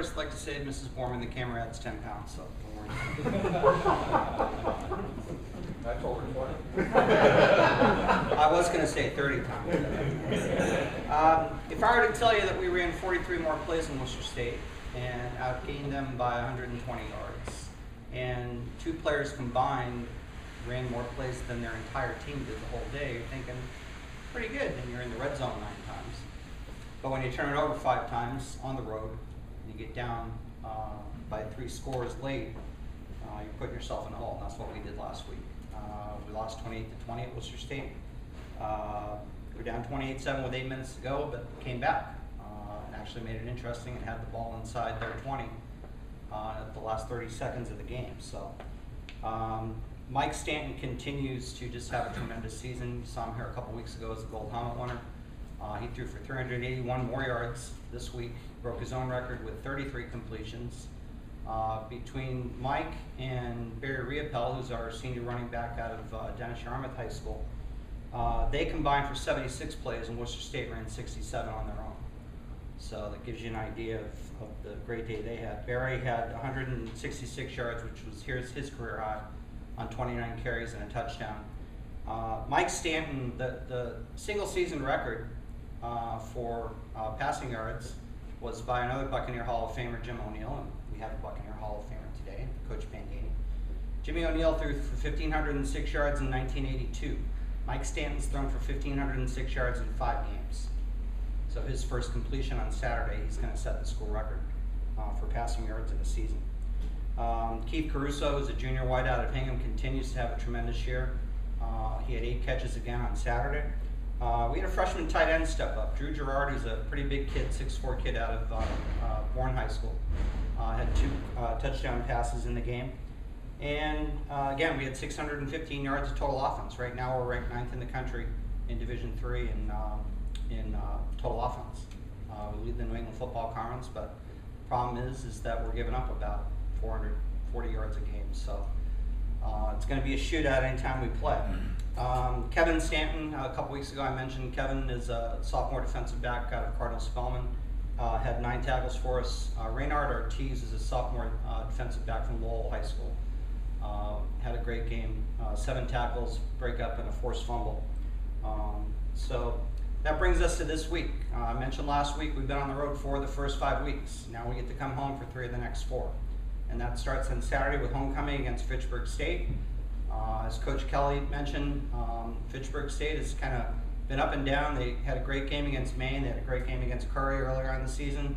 First, I'd like to say, Mrs. Borman, the camera adds 10 pounds, so don't worry. I told her 20. I was going to say 30 pounds. If I were to tell you that we ran 43 more plays in Worcester State and outgained them by 120 yards, and two players combined ran more plays than their entire team did the whole day, you're thinking, pretty good, and you're in the red zone 9 times. But when you turn it over 5 times on the road, and you get down by 3 scores late, you're putting yourself in a hole, and that's what we did last week. We lost 28-20 at Worcester State. We were down 28-7 with 8 minutes to go, but came back and actually made it interesting and had the ball inside their 20 at the last 30 seconds of the game. So Mike Stanton continues to just have a tremendous season. You saw him here a couple weeks ago as a gold helmet winner. He threw for 381 more yards this week, broke his own record with 33 completions. Between Mike and Barry Riopel, who's our senior running back out of Dennis Yarmouth High School, they combined for 76 plays, and Worcester State ran 67 on their own. So that gives you an idea of the great day they had. Barry had 166 yards, which was his career high, on 29 carries and a touchdown. Mike Stanton, the single season record for passing yards was by another Buccaneer Hall of Famer, Jim O'Neill, and we have a Buccaneer Hall of Famer today, Coach Pangini. Jimmy O'Neill threw for 1,506 yards in 1982. Mike Stanton's thrown for 1,506 yards in 5 games. So his first completion on Saturday, he's going to set the school record for passing yards in a season. Keith Caruso is a junior wide out of Hingham, continues to have a tremendous year. He had 8 catches again on Saturday. We had a freshman tight end step up. Drew Gerard, who's a pretty big kid, 6'4" kid out of Bourne High School. Had 2 touchdown passes in the game. And again, we had 615 yards of total offense. Right now we're ranked 9th in the country in Division III in total offense. We lead the New England Football Conference, but the problem is that we're giving up about 440 yards a game. So it's going to be a shootout anytime we play. Kevin Stanton, a couple weeks ago I mentioned Kevin is a sophomore defensive back out of Cardinal Spellman. Had 9 tackles for us. Reynard Ortiz is a sophomore defensive back from Lowell High School. Had a great game, 7 tackles, breakup, and a forced fumble. So that brings us to this week. I mentioned last week we've been on the road for the first 5 weeks. Now we get to come home for 3 of the next 4. And that starts on Saturday with homecoming against Fitchburg State. As Coach Kelly mentioned, Fitchburg State has kind of been up and down. They had a great game against Maine. They had a great game against Curry earlier on in the season.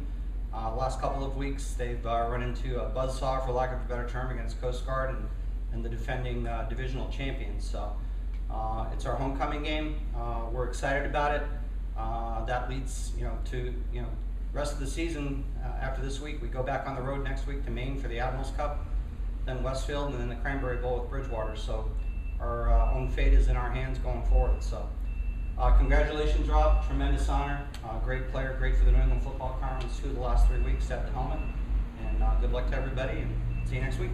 Last couple of weeks, they've run into a buzzsaw, for lack of a better term, against Coast Guard and the defending divisional champions. So it's our homecoming game. We're excited about it. That leads, to rest of the season. After this week, we go back on the road next week to Maine for the Admirals Cup, then Westfield, and then the Cranberry Bowl with Bridgewater. So our own fate is in our hands going forward. So congratulations, Rob. Tremendous honor. Great player, great for the New England Football Conference 2 of the last 3 weeks at the helmet. And good luck to everybody, and see you next week.